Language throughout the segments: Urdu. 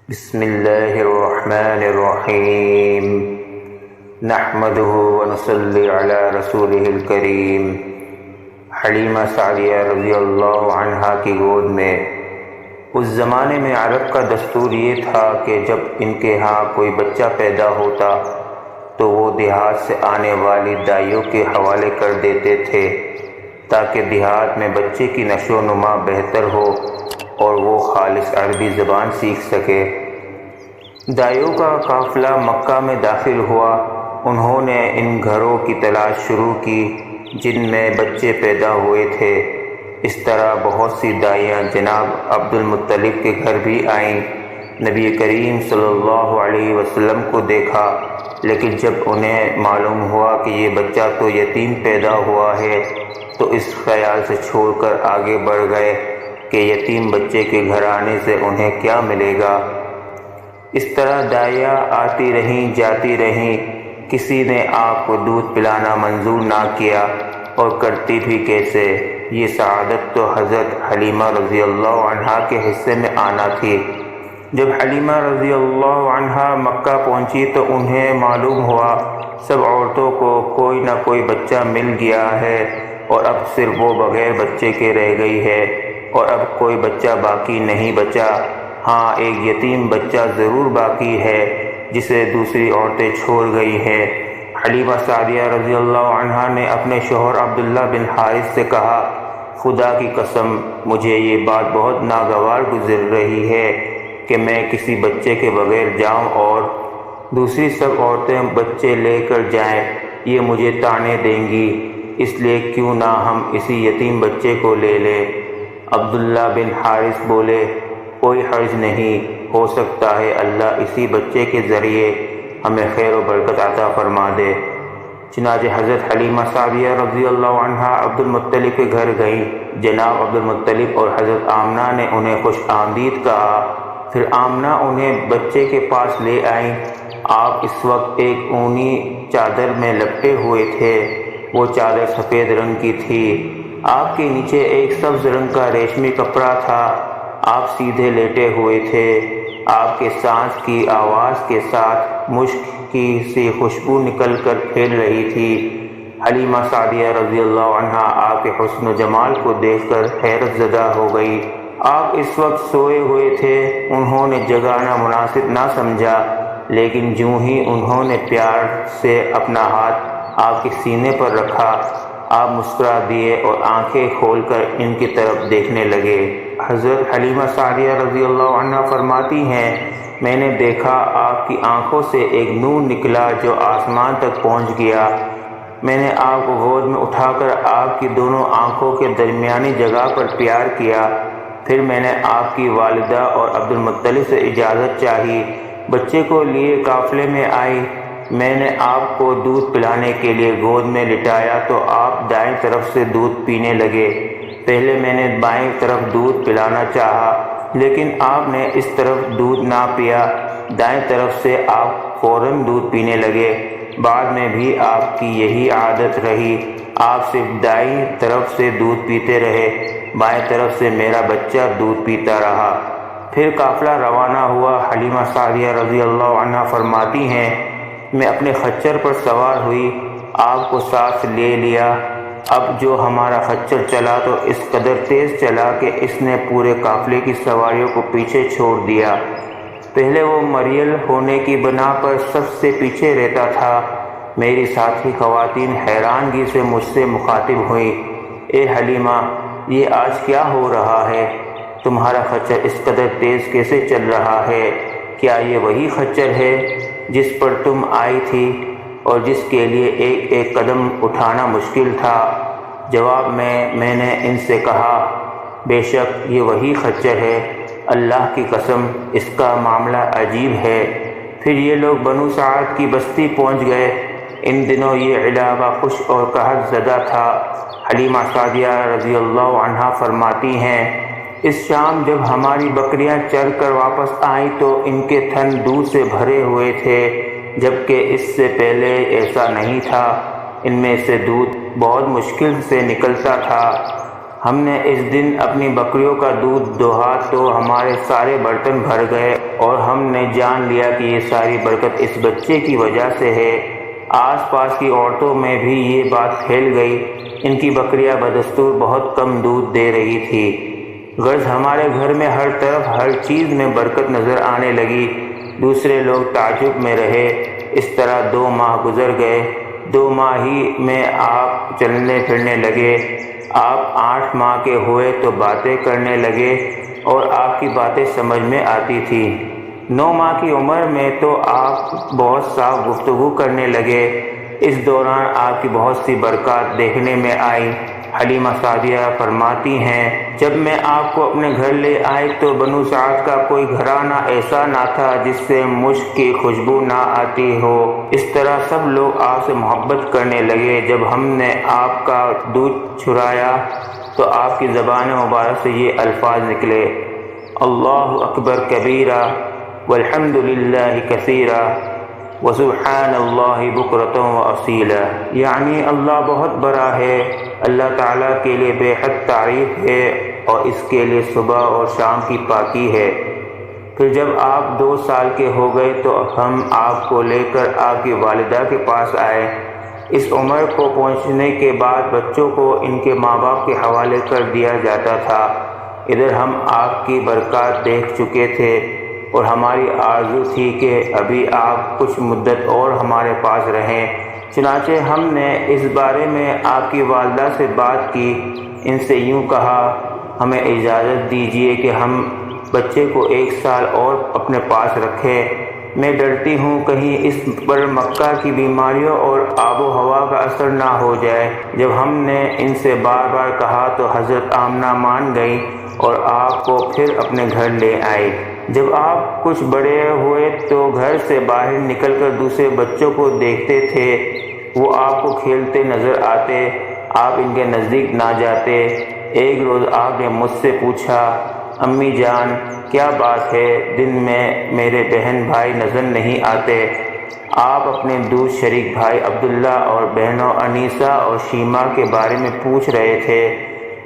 بسم اللہ الرحمن الرحیم نحمده ونصلی علی رسولہ الکریم۔ حلیمہ سعدیہ رضی اللہ عنہا کی گود میں اس زمانے میں عرب کا دستور یہ تھا کہ جب ان کے ہاں کوئی بچہ پیدا ہوتا تو وہ دیہات سے آنے والی دائیوں کے حوالے کر دیتے تھے تاکہ دیہات میں بچے کی نشو و نما بہتر ہو اور وہ خالص عربی زبان سیکھ سکے۔ دائیوں کا قافلہ مکہ میں داخل ہوا۔ انہوں نے ان گھروں کی تلاش شروع کی جن میں بچے پیدا ہوئے تھے۔ اس طرح بہت سی دائیاں جناب عبد المطلب کے گھر بھی آئیں۔ نبی کریم صلی اللہ علیہ وسلم کو دیکھا، لیکن جب انہیں معلوم ہوا کہ یہ بچہ تو یتیم پیدا ہوا ہے تو اس خیال سے چھوڑ کر آگے بڑھ گئے کہ یتیم بچے کے گھر آنے سے انہیں کیا ملے گا۔ اس طرح دائیاں آتی رہیں جاتی رہیں، کسی نے آپ کو دودھ پلانا منظور نہ کیا، اور کرتی بھی کیسے؟ یہ سعادت تو حضرت حلیمہ رضی اللہ عنہا کے حصے میں آنا تھی۔ جب حلیمہ رضی اللہ عنہا مکہ پہنچی تو انہیں معلوم ہوا سب عورتوں کو کوئی نہ کوئی بچہ مل گیا ہے اور اب صرف وہ بغیر بچے کے رہ گئی ہے، اور اب کوئی بچہ باقی نہیں بچا۔ ہاں، ایک یتیم بچہ ضرور باقی ہے جسے دوسری عورتیں چھوڑ گئی ہیں۔ حلیمہ سعدیہ رضی اللہ عنہا نے اپنے شوہر عبداللہ بن حارث سے کہا، خدا کی قسم مجھے یہ بات بہت ناگوار گزر رہی ہے کہ میں کسی بچے کے بغیر جاؤں اور دوسری سب عورتیں بچے لے کر جائیں، یہ مجھے طعنے دیں گی، اس لیے کیوں نہ ہم اسی یتیم بچے کو لے لیں۔ عبداللہ بن حارث بولے، کوئی حرج نہیں، ہو سکتا ہے اللہ اسی بچے کے ذریعے ہمیں خیر و برکت عطا فرما دے۔ چنانچہ حضرت حلیمہ سعدیہ رضی اللہ عنہا عبد المطلب کے گھر گئیں۔ جناب عبد المطلب اور حضرت آمنہ نے انہیں خوش آمدید کہا۔ پھر آمنہ انہیں بچے کے پاس لے آئیں۔ آپ اس وقت ایک اونی چادر میں لپٹے ہوئے تھے، وہ چادر سفید رنگ کی تھی۔ آپ کے نیچے ایک سبز رنگ کا ریشمی کپڑا تھا۔ آپ سیدھے لیٹے ہوئے تھے۔ آپ کے سانس کی آواز کے ساتھ مشک کی سی خوشبو نکل کر پھیل رہی تھی۔ حلیمہ سعدیہ رضی اللہ عنہا آپ کے حسن و جمال کو دیکھ کر حیرت زدہ ہو گئی۔ آپ اس وقت سوئے ہوئے تھے، انہوں نے جگانا مناسب نہ سمجھا، لیکن جوں ہی انہوں نے پیار سے اپنا ہاتھ آپ کے سینے پر رکھا، آپ مسکرا دیے اور آنکھیں کھول کر ان کی طرف دیکھنے لگے۔ حضرت حلیمہ سعدیہ رضی اللہ عنہا فرماتی ہیں، میں نے دیکھا آپ کی آنکھوں سے ایک نور نکلا جو آسمان تک پہنچ گیا۔ میں نے آپ کو گود میں اٹھا کر آپ کی دونوں آنکھوں کے درمیانی جگہ پر پیار کیا۔ پھر میں نے آپ کی والدہ اور عبد المطلب سے اجازت چاہی، بچے کو لیے قافلے میں آئی۔ میں نے آپ کو دودھ پلانے کے لیے گود میں لٹایا تو آپ دائیں طرف سے دودھ پینے لگے۔ پہلے میں نے بائیں طرف دودھ پلانا چاہا، لیکن آپ نے اس طرف دودھ نہ پیا۔ دائیں طرف سے آپ فوراً دودھ پینے لگے۔ بعد میں بھی آپ کی یہی عادت رہی، آپ صرف دائیں طرف سے دودھ پیتے رہے، بائیں طرف سے میرا بچہ دودھ پیتا رہا۔ پھر قافلہ روانہ ہوا۔ حلیمہ سعدیہ رضی اللہ عنہا فرماتی ہیں، میں اپنے خچر پر سوار ہوئی، آپ کو ساتھ لے لیا۔ اب جو ہمارا خچر چلا تو اس قدر تیز چلا کہ اس نے پورے قافلے کی سواریوں کو پیچھے چھوڑ دیا۔ پہلے وہ مریل ہونے کی بنا پر سب سے پیچھے رہتا تھا۔ میری ساتھی خواتین حیرانگی سے مجھ سے مخاطب ہوئیں، اے حلیمہ، یہ آج کیا ہو رہا ہے؟ تمہارا خچر اس قدر تیز کیسے چل رہا ہے؟ کیا یہ وہی خچر ہے جس پر تم آئی تھی اور جس کے لیے ایک ایک قدم اٹھانا مشکل تھا؟ جواب میں نے ان سے کہا، بے شک یہ وہی خچر ہے، اللہ کی قسم اس کا معاملہ عجیب ہے۔ پھر یہ لوگ بنو سعد کی بستی پہنچ گئے۔ ان دنوں یہ علاقہ خوش اور قحط زدہ تھا۔ حلیمہ سعدیہ رضی اللہ عنہا فرماتی ہیں، اس شام جب ہماری بکریاں چر کر واپس آئیں تو ان کے تھن دودھ سے بھرے ہوئے تھے، جبکہ اس سے پہلے ایسا نہیں تھا۔ ان میں سے دودھ بہت مشکل سے نکلتا تھا۔ ہم نے اس دن اپنی بکریوں کا دودھ دوہا تو ہمارے سارے برتن بھر گئے اور ہم نے جان لیا کہ یہ ساری برکت اس بچے کی وجہ سے ہے۔ آس پاس کی عورتوں میں بھی یہ بات پھیل گئی۔ ان کی بکریاں بدستور بہت کم دودھ دے رہی تھی۔ غرض ہمارے گھر میں ہر طرف ہر چیز میں برکت نظر آنے لگی۔ دوسرے لوگ تعجب میں رہے۔ اس طرح 2 ماہ گزر گئے۔ 2 ماہ ہی میں آپ چلنے پھرنے لگے۔ آپ 8 ماہ کے ہوئے تو باتیں کرنے لگے اور آپ کی باتیں سمجھ میں آتی تھی۔ 9 ماہ کی عمر میں تو آپ بہت صاف گفتگو کرنے لگے۔ اس دوران آپ کی بہت سی برکات دیکھنے میں آئی۔ حلیمہ سعدیہ فرماتی ہیں، جب میں آپ کو اپنے گھر لے آئی تو بنو سعد کا کوئی گھرانہ ایسا نہ تھا جس سے مشک کی خوشبو نہ آتی ہو۔ اس طرح سب لوگ آپ سے محبت کرنے لگے۔ جب ہم نے آپ کا دودھ چھرایا تو آپ کی زبان مبارک سے یہ الفاظ نکلے، اللہ اکبر کبیرہ والحمد للہ کثیرہ وسبحان اللہ بکرۃ واصیلا، یعنی اللہ بہت بڑا ہے، اللہ تعالیٰ کے لیے بے حد تعریف ہے اور اس کے لیے صبح اور شام کی پاکی ہے۔ پھر جب آپ 2 سال کے ہو گئے تو ہم آپ کو لے کر آپ کی والدہ کے پاس آئے۔ اس عمر کو پہنچنے کے بعد بچوں کو ان کے ماں باپ کے حوالے کر دیا جاتا تھا۔ ادھر ہم آپ کی برکات دیکھ چکے تھے اور ہماری آرزو تھی کہ ابھی آپ کچھ مدت اور ہمارے پاس رہیں۔ چنانچہ ہم نے اس بارے میں آپ کی والدہ سے بات کی۔ ان سے یوں کہا، ہمیں اجازت دیجیے کہ ہم بچے کو 1 سال اور اپنے پاس رکھیں۔ میں ڈرتی ہوں کہیں اس پر مکہ کی بیماریوں اور آب و ہوا کا اثر نہ ہو جائے۔ جب ہم نے ان سے بار بار کہا تو حضرت آمنہ مان گئی اور آپ کو پھر اپنے گھر لے آئی۔ جب آپ کچھ بڑے ہوئے تو گھر سے باہر نکل کر دوسرے بچوں کو دیکھتے تھے، وہ آپ کو کھیلتے نظر آتے، آپ ان کے نزدیک نہ جاتے۔ ایک روز آپ نے مجھ سے پوچھا، امی جان کیا بات ہے، دن میں میرے بہن بھائی نظر نہیں آتے؟ آپ اپنے دور شریک بھائی عبداللہ اور بہنوں انیسہ اور شیمہ کے بارے میں پوچھ رہے تھے۔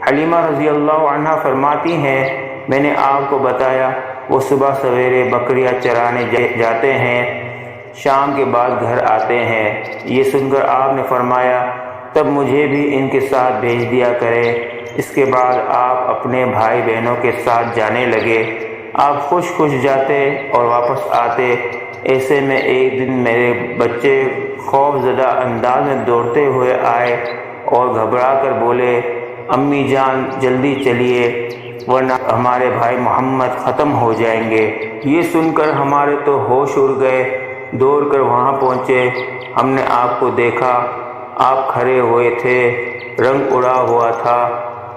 حلیمہ رضی اللہ عنہا فرماتی ہیں، میں نے آپ کو بتایا وہ صبح سویرے بکریاں چرانے جاتے ہیں، شام کے بعد گھر آتے ہیں۔ یہ سن کر آپ نے فرمایا، تب مجھے بھی ان کے ساتھ بھیج دیا کرے۔ اس کے بعد آپ اپنے بھائی بہنوں کے ساتھ جانے لگے۔ آپ خوش جاتے اور واپس آتے۔ ایسے میں ایک دن میرے بچے خوف زدہ انداز میں دوڑتے ہوئے آئے اور گھبرا کر بولے، امی جان جلدی چلیے ورنہ ہمارے بھائی محمد ختم ہو جائیں گے۔ یہ سن کر ہمارے تو ہوش اڑ گئے۔ دوڑ کر وہاں پہنچے۔ ہم نے آپ کو دیکھا، آپ کھڑے ہوئے تھے، رنگ اڑا ہوا تھا،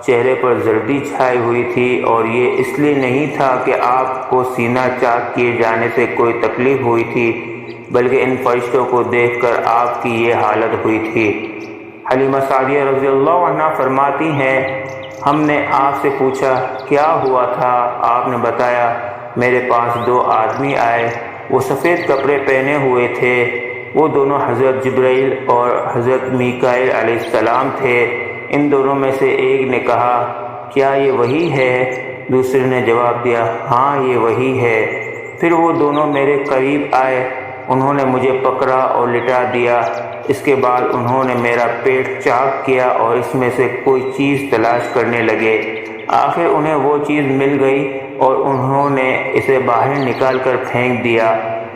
چہرے پر زردی چھائی ہوئی تھی، اور یہ اس لیے نہیں تھا کہ آپ کو سینہ چاک کیے جانے سے کوئی تکلیف ہوئی تھی، بلکہ ان فرشتوں کو دیکھ کر آپ کی یہ حالت ہوئی تھی۔ حلیمہ سعدیہ رضی اللہ عنہا فرماتی ہیں، ہم نے آپ سے پوچھا کیا ہوا تھا؟ آپ نے بتایا، میرے پاس 2 آدمی آئے، وہ سفید کپڑے پہنے ہوئے تھے، وہ دونوں حضرت جبرائیل اور حضرت میکائیل علیہ السلام تھے۔ ان دونوں میں سے ایک نے کہا، کیا یہ وہی ہے؟ دوسرے نے جواب دیا، ہاں یہ وہی ہے۔ پھر وہ دونوں میرے قریب آئے، انہوں نے مجھے پکڑا اور لٹا دیا۔ اس کے بعد انہوں نے میرا پیٹ چاک کیا اور اس میں سے کوئی چیز تلاش کرنے لگے۔ آخر انہیں وہ چیز مل گئی اور انہوں نے اسے باہر نکال کر پھینک دیا۔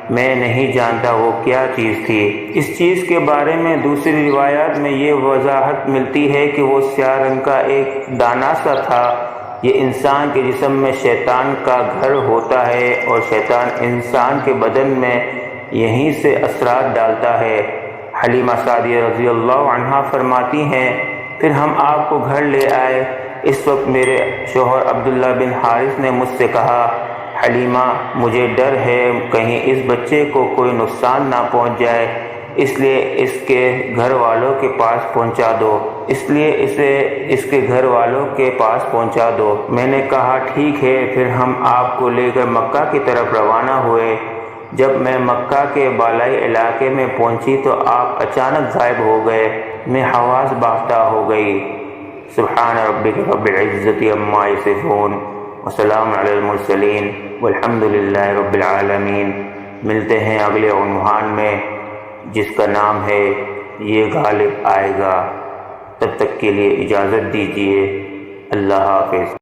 میں نہیں جانتا وہ کیا چیز تھی۔ اس چیز کے بارے میں دوسری روایات میں یہ وضاحت ملتی ہے کہ وہ سیاہ رنگ کا ایک دانہ سا تھا۔ یہ انسان کے جسم میں شیطان کا گھر ہوتا ہے اور شیطان انسان کے بدن میں یہیں سے اثرات ڈالتا ہے۔ حلیمہ سعدیہ رضی اللہ عنہا فرماتی ہیں، پھر ہم آپ کو گھر لے آئے۔ اس وقت میرے شوہر عبداللہ بن حارث نے مجھ سے کہا، حلیمہ مجھے ڈر ہے کہیں اس بچے کو کوئی نقصان نہ پہنچ جائے، اس لیے اس کے گھر والوں کے پاس پہنچا دو۔ میں نے کہا ٹھیک ہے۔ پھر ہم آپ کو لے کر مکہ کی طرف روانہ ہوئے۔ جب میں مکہ کے بالائی علاقے میں پہنچی تو آپ اچانک غائب ہو گئے۔ میں حواس باختہ ہو گئی۔ سبحان ربک رب العزت عما یصفون وسلام علی المرسلین والحمد للہ رب العالمین۔ ملتے ہیں اگلے عنوان میں جس کا نام ہے یہ غالب آئے گا۔ تب تک کے لیے اجازت دیجیے، اللہ حافظ۔